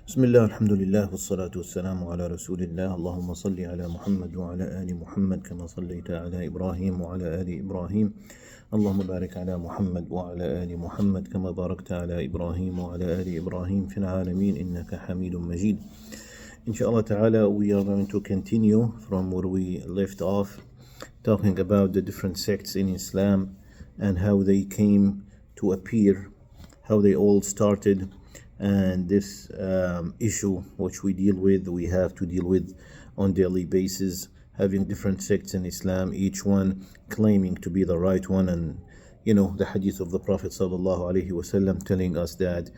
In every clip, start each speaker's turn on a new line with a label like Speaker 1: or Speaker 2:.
Speaker 1: بسم الله الحمد لله والصلاة والسلام على رسول الله اللهم صل على محمد وعلى آل محمد كما صليت على إبراهيم وعلى آل إبراهيم اللهم بارك على محمد وعلى آل محمد كما باركت على إبراهيم وعلى آل إبراهيم في العالمين إنك حميد مجيد. Inshallah ta'ala, we are going to continue from where we left off, talking about the different sects in Islam and how they came to appear, how they all started, and this issue which we have to deal with on daily basis, having different sects in Islam, each one claiming to be the right one. And the hadith of the Prophet sallallahu alaihi wasallam telling us that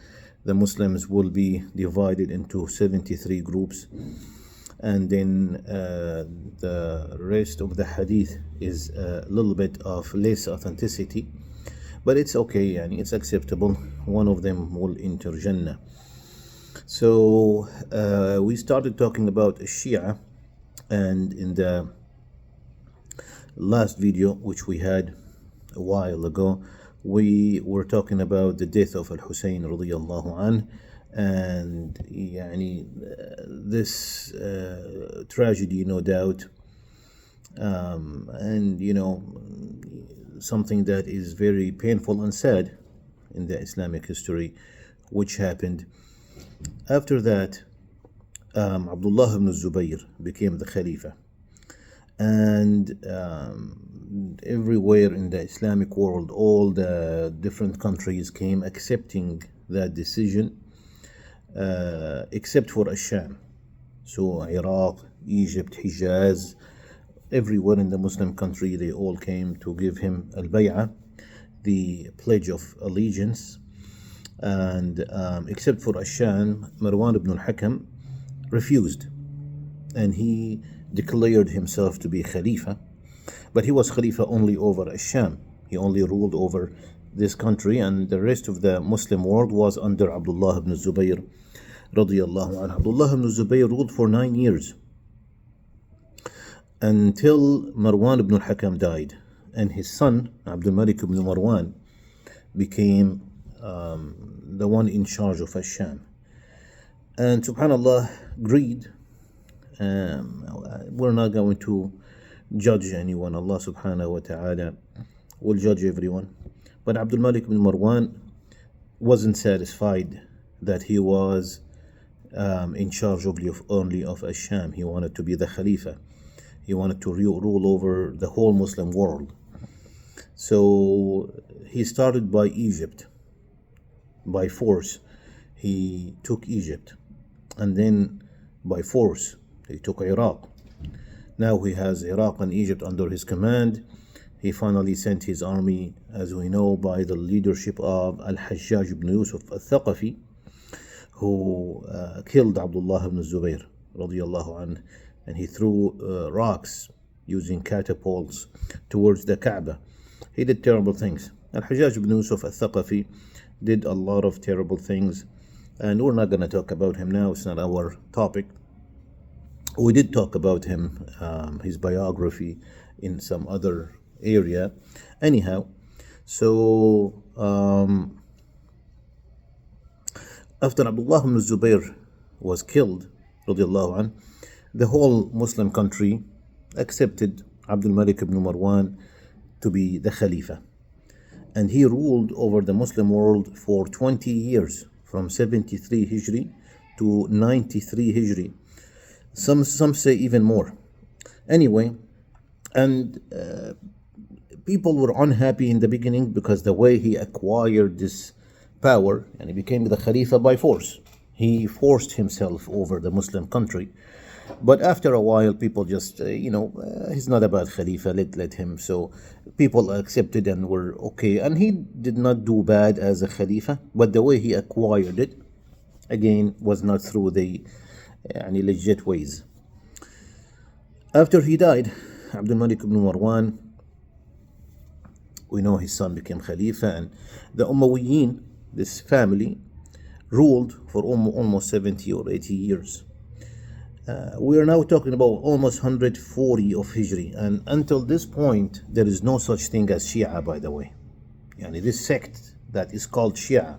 Speaker 1: the Muslims will be divided into 73 groups, and then the rest of the hadith is a little bit of less authenticity, but it's okay, and it's acceptable. One of them will enter Jannah. So we started talking about Shiaa, and in the last video which we had a while ago, we were talking about the death of al-Hussein radiyallahu anh, and this tragedy, no doubt, and something that is very painful and sad in the Islamic history, which happened. After that, Abdullah ibn Zubayr became the Calipha, and everywhere in the Islamic world, all the different countries came accepting that decision, except for al-Sham. So Iraq, Egypt, Hijaz, everywhere in the Muslim country, they all came to give him al-Bay'ah, the pledge of allegiance. And except for al-Sham, Marwan ibn al-Hakam refused, and he declared himself to be Khalifa, but he was Khalifa only over al-Sham. He only ruled over this country, and the rest of the Muslim world was under Abdullah ibn Zubayr radiyallahu anhu. Abdullah ibn Zubayr ruled for 9 years, until Marwan ibn al-Hakam died, and his son al-Malik ibn Marwan became the one in charge of al-Sham. And subhanallah, greed, we're not going to judge anyone. Allah subhanahu wa ta'ala will judge everyone. But al-Malik ibn Marwan wasn't satisfied that he was in charge only of al-Sham. He wanted to be the Khalifa. He wanted to rule over the whole Muslim world. So he started by Egypt. By force, he took Egypt, and then by force, he took Iraq. Now he has Iraq and Egypt under his command. He finally sent his army, as we know, by the leadership of al-Hajjaj ibn Yusuf al-Thaqafi, who killed Abdullah ibn Zubayr radiyallahu anh, and he threw rocks using catapults towards the Kaba. He did terrible things. Al-Hajjaj ibn Yusuf al-Thaqafi did a lot of terrible things, and we're not going to talk about him now. It's not our topic. We did talk about him, his biography, in some other area. Anyhow, so after Abdullah ibn Zubayr was killed, radiallahu anh, the whole Muslim country accepted al-Malik ibn Marwan to be the Khalifa. And he ruled over the Muslim world for 20 years, from 73 Hijri to 93 Hijri. Some say even more. Anyway, and people were unhappy in the beginning because the way he acquired this power, and he became the Khalifa by force. He forced himself over the Muslim country. But after a while, people just, he's not a bad Khalifa, let him. So people accepted and were okay. And he did not do bad as a Khalifa, but the way he acquired it, again, was not through the legit ways. After he died, al-Malik ibn Marwan, we know his son became Khalifa, and the Ummawiyyin, this family, ruled for almost 70 or 80 years. We are now talking about almost 140 of Hijri, and until this point there is no such thing as Shi'a, by the way. This sect that is called Shi'a,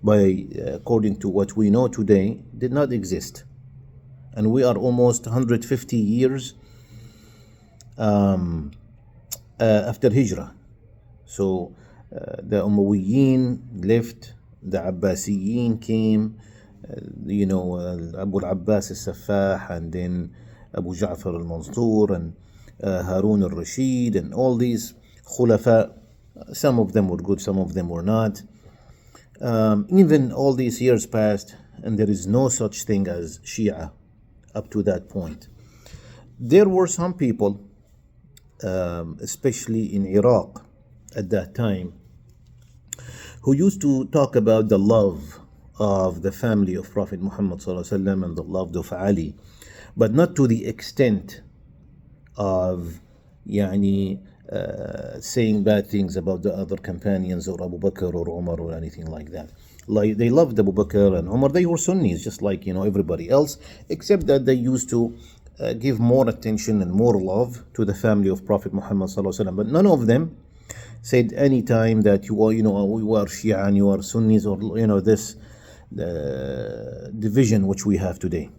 Speaker 1: according to what we know today, did not exist. And we are almost 150 years after Hijrah. So the Umayyad left, the Abbasiyin came, Abu al-Abbas al-Saffah, and then Abu Ja'far al-Mansur, and Harun al-Rashid, and all these Khulafa. Some of them were good, some of them were not. Even all these years passed, and there is no such thing as Shi'a up to that point. There were some people, especially in Iraq at that time, who used to talk about the love of the family of Prophet Muhammad ﷺ and the love of Ali, but not to the extent of saying bad things about the other companions or Abu Bakr or Umar or anything like that. Like, they loved Abu Bakr and Umar. They were Sunnis just like everybody else, except that they used to give more attention and more love to the family of Prophet Muhammad ﷺ. But none of them said any time that you are Shia and you are Sunnis, or this division which we have today.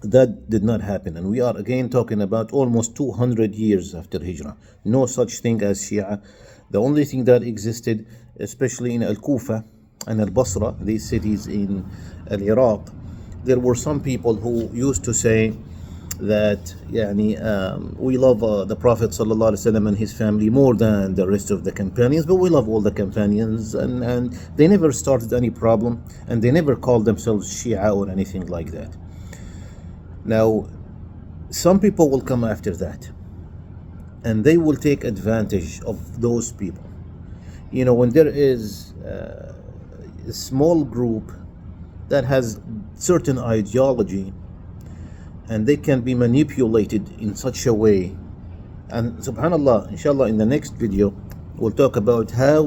Speaker 1: That did not happen, and we are again talking about almost 200 years after Hijrah. No such thing as Shia. The only thing that existed, especially in Al-Kufa and Al-Basra, these cities in Iraq, there were some people who used to say that we love the Prophet ﷺ and his family more than the rest of the companions, but we love all the companions, and they never started any problem, and they never called themselves Shia or anything like that. Now, some people will come after that, and they will take advantage of those people. When there is a small group that has certain ideology, and they can be manipulated in such a way. And subhanallah, inshallah, in the next video, we'll talk about how